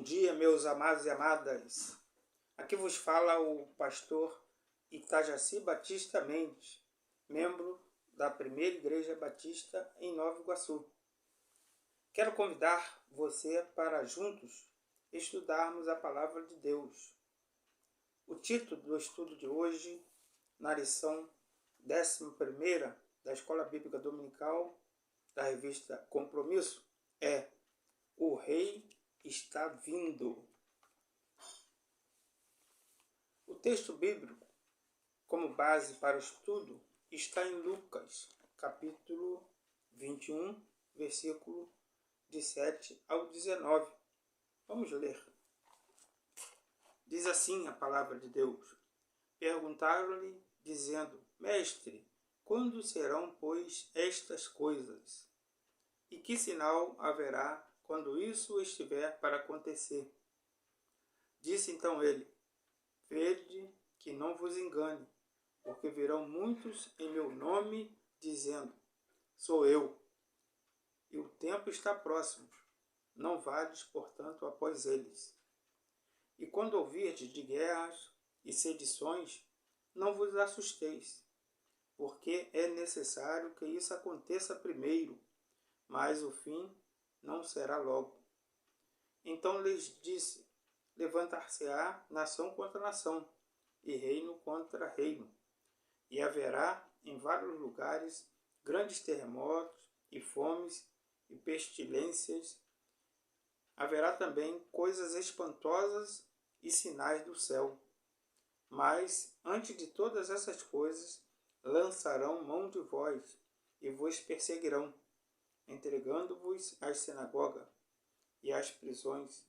dia, meus amados e amadas. Aqui vos fala o pastor Itajaci Batista Mendes, membro da Primeira Igreja Batista em Nova Iguaçu. Quero convidar você para juntos estudarmos a Palavra de Deus. O título do estudo de hoje, na lição 11ª da Escola Bíblica Dominical da revista Compromisso, é O Rei está vindo. O texto bíblico, como base para o estudo, está em Lucas, capítulo 21, versículo de 7 ao 19. Vamos ler. Diz assim a palavra de Deus. Perguntaram-lhe, dizendo: Mestre, quando serão, pois, estas coisas? E que sinal haverá quando isso estiver para acontecer? Disse então ele: Vede que não vos engane, porque virão muitos em meu nome, dizendo: Sou eu. E o tempo está próximo. Não vades, portanto, após eles. E quando ouvirdes de guerras e sedições, não vos assusteis, porque é necessário que isso aconteça primeiro, mas o fim não será logo. Então lhes disse: Levantar-se-á nação contra nação, e reino contra reino. E haverá em vários lugares grandes terremotos, e fomes, e pestilências. Haverá também coisas espantosas e sinais do céu. Mas, antes de todas essas coisas, lançarão mão de vós, e vos perseguirão, entregando-vos às sinagogas e às prisões,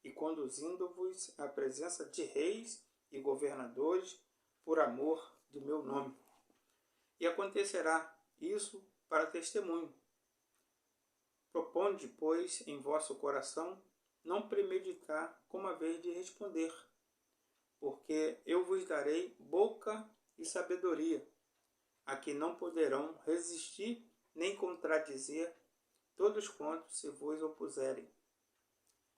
e conduzindo-vos à presença de reis e governadores por amor do meu nome. E acontecerá isso para testemunho. Proponde, pois, em vosso coração não premeditar como haveis de responder, porque eu vos darei boca e sabedoria, a que não poderão resistir nem contradizer todos quantos se vos opuserem.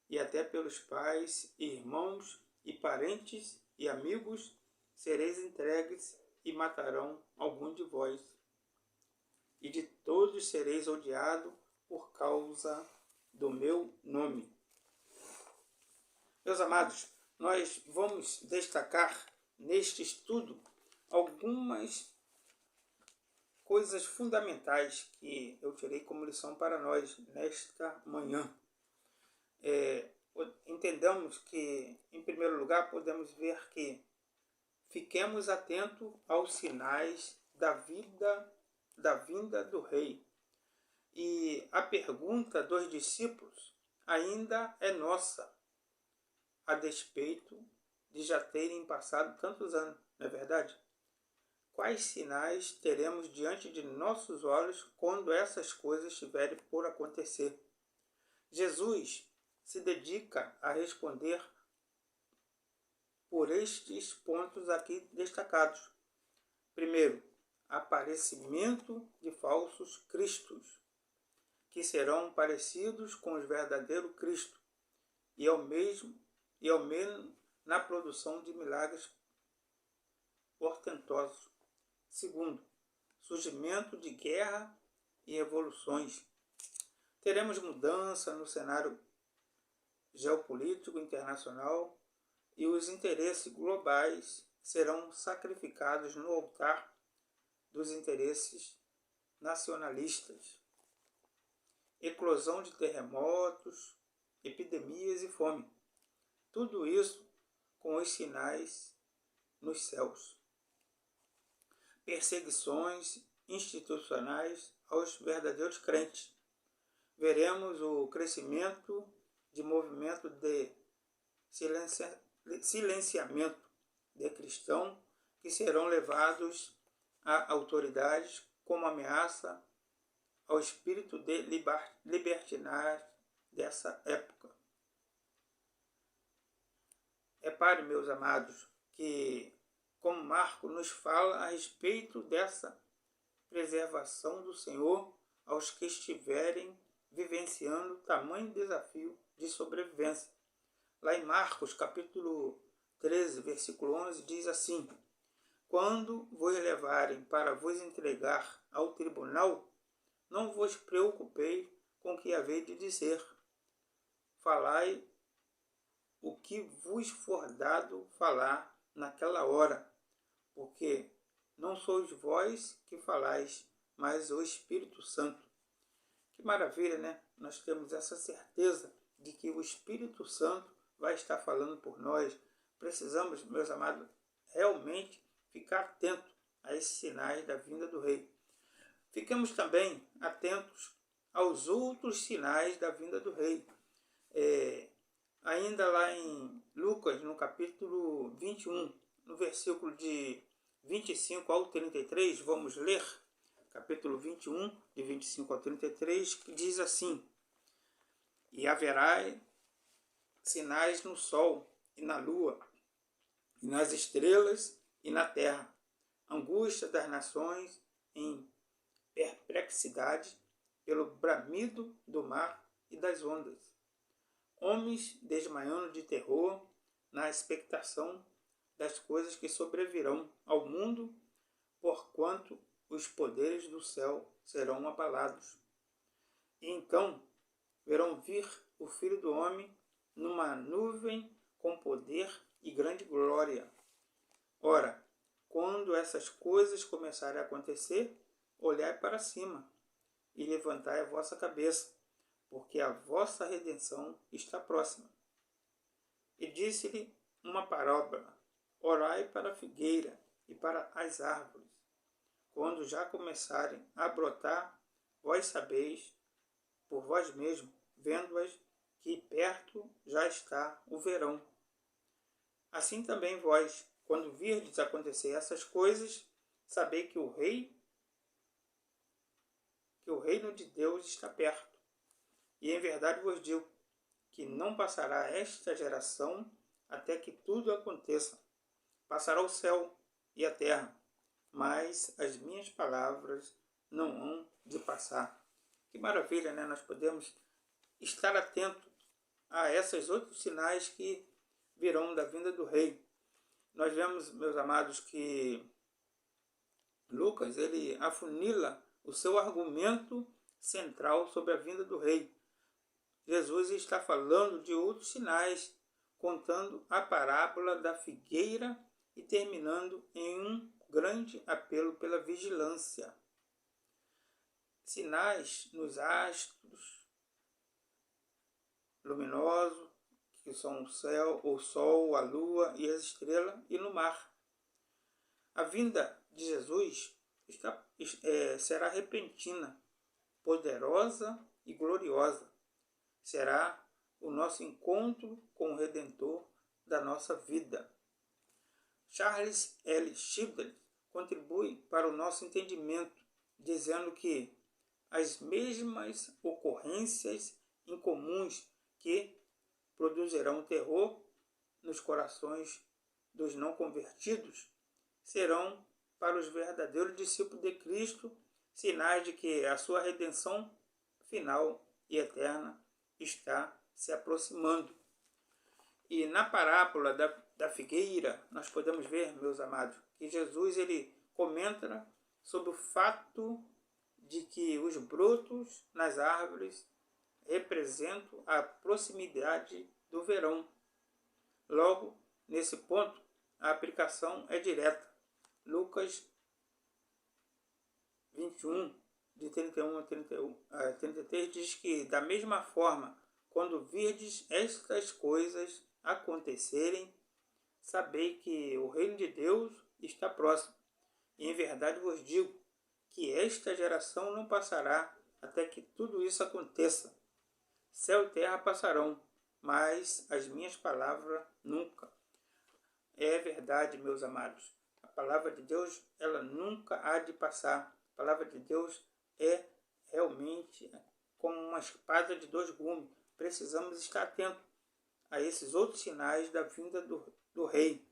E até pelos pais, irmãos e parentes e amigos sereis entregues e matarão algum de vós. E de todos sereis odiado por causa do meu nome. Meus amados, nós vamos destacar neste estudo algumas coisas fundamentais que eu tirei como lição para nós nesta manhã. Entendamos que, em primeiro lugar, podemos ver que fiquemos atentos aos sinais da vinda do Rei. E a pergunta dos discípulos ainda é nossa, a despeito de já terem passado tantos anos, não é verdade? Quais sinais teremos diante de nossos olhos quando essas coisas estiverem por acontecer? Jesus se dedica a responder por estes pontos aqui destacados. Primeiro, aparecimento de falsos cristos, que serão parecidos com os verdadeiros Cristo, e ao menos na produção de milagres portentosos. Segundo, surgimento de guerra e revoluções. Teremos mudança no cenário geopolítico internacional e os interesses globais serão sacrificados no altar dos interesses nacionalistas. Eclosão de terremotos, epidemias e fome. Tudo isso com os sinais nos céus. Perseguições institucionais aos verdadeiros crentes. Veremos o crescimento de movimento de silenciamento de cristãos que serão levados a autoridades como ameaça ao espírito de libertinagem dessa época. Repare, meus amados, que como Marco nos fala a respeito dessa preservação do Senhor aos que estiverem vivenciando tamanho desafio de sobrevivência. Lá em Marcos, capítulo 13, versículo 11, diz assim: quando vos levarem para vos entregar ao tribunal, não vos preocupeis com o que haveis de dizer. Falai o que vos for dado falar naquela hora, porque não sois vós que falais, mas o Espírito Santo. Que maravilha, né? Nós temos essa certeza de que o Espírito Santo vai estar falando por nós. Precisamos, meus amados, realmente ficar atentos a esses sinais da vinda do Rei. Fiquemos também atentos aos outros sinais da vinda do Rei. Ainda lá em Lucas, no capítulo 21, no versículo de 25 ao 33, vamos ler, capítulo 21, de 25 ao 33, que diz assim: e haverá sinais no sol e na lua, e nas estrelas e na terra, angústia das nações em perplexidade pelo bramido do mar e das ondas, homens desmaiando de terror na expectação das coisas que sobrevirão ao mundo, porquanto os poderes do céu serão abalados. E então verão vir o Filho do Homem numa nuvem com poder e grande glória. Ora, quando essas coisas começarem a acontecer, olhai para cima e levantai a vossa cabeça, porque a vossa redenção está próxima. E disse-lhe uma parábola: orai para a figueira e para as árvores. Quando já começarem a brotar, vós sabeis por vós mesmos, vendo-as, que perto já está o verão. Assim também vós, quando virdes acontecer essas coisas, sabei que o reino de Deus está perto. E em verdade vos digo que não passará esta geração até que tudo aconteça. Passará o céu e a terra, mas as minhas palavras não hão de passar. Que maravilha, né? Nós podemos estar atentos a esses outros sinais que virão da vinda do Rei. Nós vemos, meus amados, que Lucas ele afunila o seu argumento central sobre a vinda do Rei. Jesus está falando de outros sinais, contando a parábola da figueira e terminando em um grande apelo pela vigilância. Sinais nos astros luminosos, que são o sol, a lua e as estrelas, e no mar. A vinda de Jesus será repentina, poderosa e gloriosa. Será o nosso encontro com o Redentor da nossa vida. Charles L. Childress contribui para o nosso entendimento, dizendo que as mesmas ocorrências incomuns que produzirão terror nos corações dos não convertidos serão, para os verdadeiros discípulos de Cristo, sinais de que a sua redenção final e eterna está se aproximando. E na parábola da figueira, nós podemos ver, meus amados, que Jesus ele comenta sobre o fato de que os brotos nas árvores representam a proximidade do verão. Logo, nesse ponto, a aplicação é direta. Lucas 21, de 31 a 33, diz que, da mesma forma, quando virdes estas coisas acontecerem, sabei que o reino de Deus está próximo. E em verdade vos digo que esta geração não passará até que tudo isso aconteça. Céu e terra passarão, mas as minhas palavras nunca. É verdade, meus amados. A palavra de Deus, ela nunca há de passar. A palavra de Deus é realmente como uma espada de dois gumes. Precisamos estar atentos a esses outros sinais da vinda do Rei.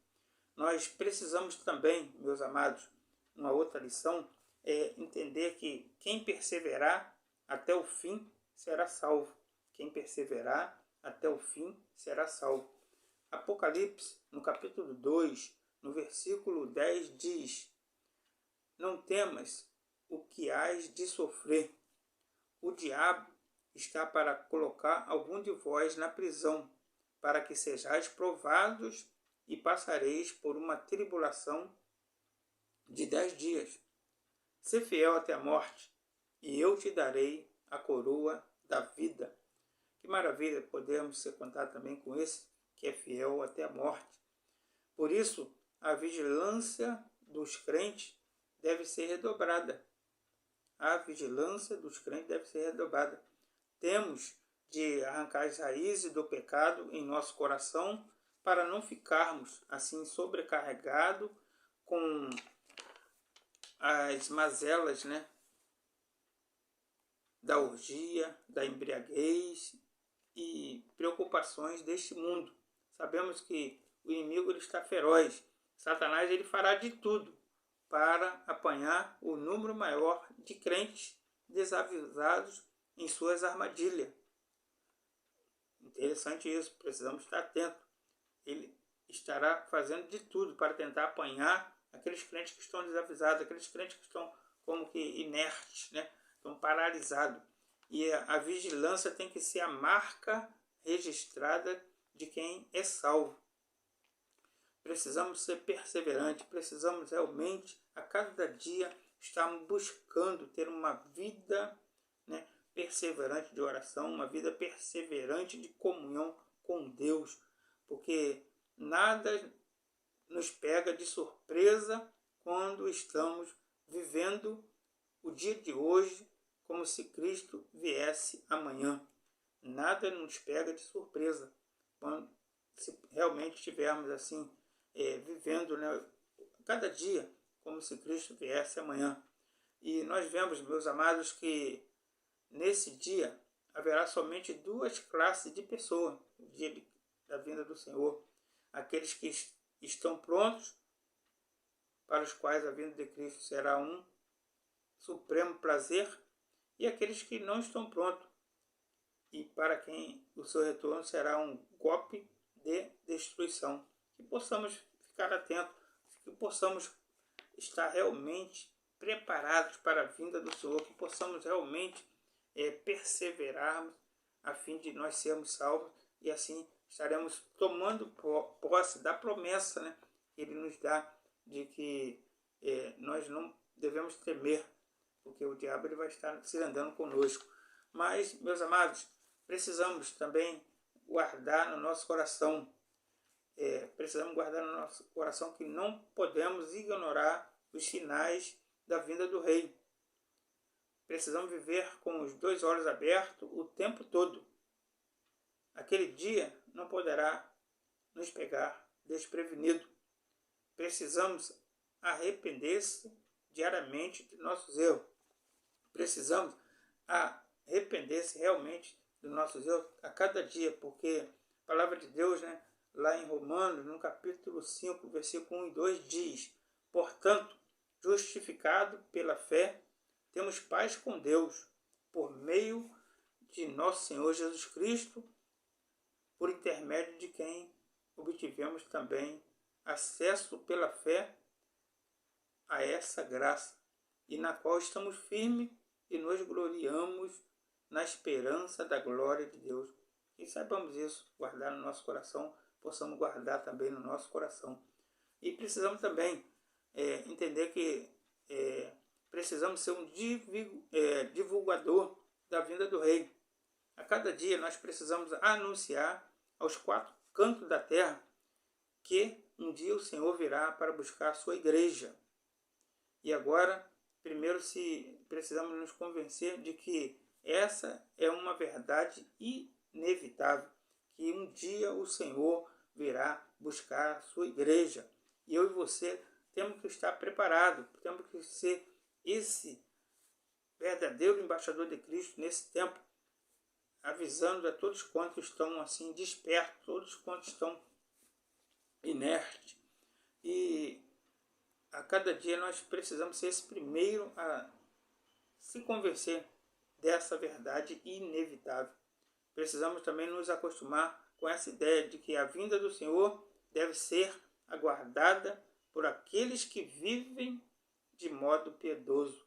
Nós precisamos também, meus amados, uma outra lição é entender que quem perseverar até o fim será salvo. Quem perseverar até o fim será salvo. Apocalipse, no capítulo 2, no versículo 10, diz: não temas o que hás de sofrer. O diabo está para colocar algum de vós na prisão, para que sejais provados e passareis por uma tribulação de 10 dias. Sê fiel até a morte, e eu te darei a coroa da vida. Que maravilha podemos ser contados também com esse que é fiel até a morte. Por isso, a vigilância dos crentes deve ser redobrada. A vigilância dos crentes deve ser redobrada. Temos de arrancar as raízes do pecado em nosso coração para não ficarmos assim sobrecarregados com as mazelas, da orgia, da embriaguez e preocupações deste mundo. Sabemos que o inimigo ele está feroz. Satanás ele fará de tudo para apanhar o número maior de crentes desavisados em suas armadilhas. Interessante isso, precisamos estar atentos. Ele estará fazendo de tudo para tentar apanhar aqueles crentes que estão desavisados, aqueles crentes que estão como que inertes, estão paralisados. E a vigilância tem que ser a marca registrada de quem é salvo. Precisamos ser perseverantes, precisamos realmente, a cada dia, estar buscando ter uma vida perseverante de oração, uma vida perseverante de comunhão com Deus, porque nada nos pega de surpresa quando estamos vivendo o dia de hoje como se Cristo viesse amanhã. Nada nos pega de surpresa quando se realmente estivermos assim, vivendo cada dia como se Cristo viesse amanhã. E nós vemos, meus amados, que nesse dia haverá somente duas classes de pessoas, no dia da vinda do Senhor. Aqueles que estão prontos, para os quais a vinda de Cristo será um supremo prazer, e aqueles que não estão prontos, e para quem o seu retorno será um golpe de destruição. Que possamos ficar atentos, que possamos estar realmente preparados para a vinda do Senhor, que possamos realmente perseverarmos a fim de nós sermos salvos e assim estaremos tomando posse da promessa que Ele nos dá de que nós não devemos temer, porque o diabo ele vai estar se andando conosco. Mas, meus amados, precisamos também guardar no nosso coração, que não podemos ignorar os sinais da vinda do Rei. Precisamos viver com os 2 olhos abertos o tempo todo. Aquele dia não poderá nos pegar desprevenido. Precisamos arrepender-se diariamente de nossos erros. Precisamos arrepender-se realmente dos nossos erros a cada dia, porque a palavra de Deus, lá em Romanos, no capítulo 5, versículo 1 e 2, diz: portanto, justificado pela fé, temos paz com Deus, por meio de nosso Senhor Jesus Cristo, por intermédio de quem obtivemos também acesso pela fé a essa graça, e na qual estamos firmes e nos gloriamos na esperança da glória de Deus. E saibamos isso, guardar no nosso coração, possamos guardar também no nosso coração. E precisamos também entender que precisamos ser um divulgador da vinda do Rei. A cada dia nós precisamos anunciar aos 4 cantos da terra que um dia o Senhor virá para buscar a sua igreja. E agora, primeiro precisamos nos convencer de que essa é uma verdade inevitável, que um dia o Senhor virá buscar a sua igreja. E eu e você temos que estar preparados, temos que ser esse verdadeiro embaixador de Cristo nesse tempo, avisando a todos quantos estão assim despertos, todos quantos estão inertes. E a cada dia nós precisamos ser esse primeiro a se convencer dessa verdade inevitável. Precisamos também nos acostumar com essa ideia de que a vinda do Senhor deve ser aguardada por aqueles que vivem de modo piedoso.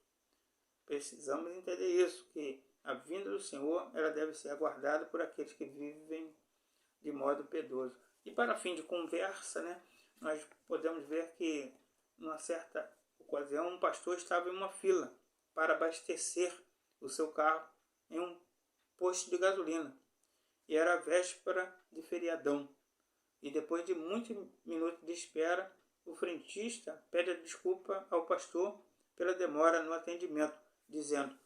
Precisamos entender isso, que a vinda do Senhor ela deve ser aguardada por aqueles que vivem de modo piedoso. E para fim de conversa, nós podemos ver que, numa certa ocasião, um pastor estava em uma fila para abastecer o seu carro em um posto de gasolina. E era a véspera de feriadão. E depois de muitos minutos de espera, o frentista pede desculpa ao pastor pela demora no atendimento, dizendo: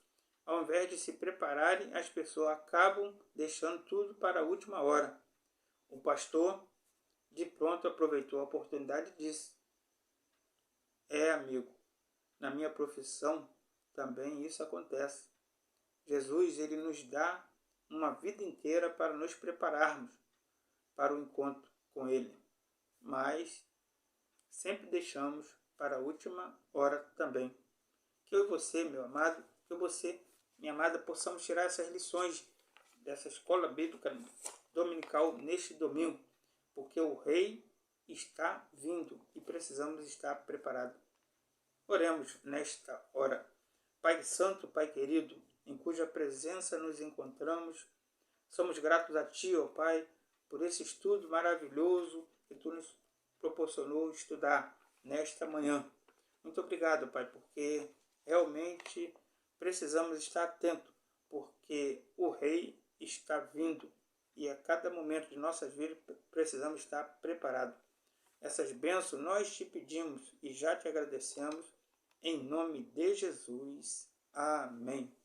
ao invés de se prepararem, as pessoas acabam deixando tudo para a última hora. O pastor, de pronto, aproveitou a oportunidade e disse: amigo, na minha profissão também isso acontece. Jesus, ele nos dá uma vida inteira para nos prepararmos para o encontro com ele, mas sempre deixamos para a última hora também. Que eu e você, meu amado, que eu e você, minha amada, possamos tirar essas lições dessa escola bíblica dominical neste domingo, porque o Rei está vindo e precisamos estar preparados. Oremos nesta hora. Pai Santo, Pai querido, em cuja presença nos encontramos, somos gratos a Ti, ó Pai, por esse estudo maravilhoso que Tu nos proporcionou estudar nesta manhã. Muito obrigado, Pai, porque realmente precisamos estar atentos, porque o Rei está vindo e a cada momento de nossas vidas precisamos estar preparados. Essas bênçãos nós te pedimos e já te agradecemos, em nome de Jesus. Amém.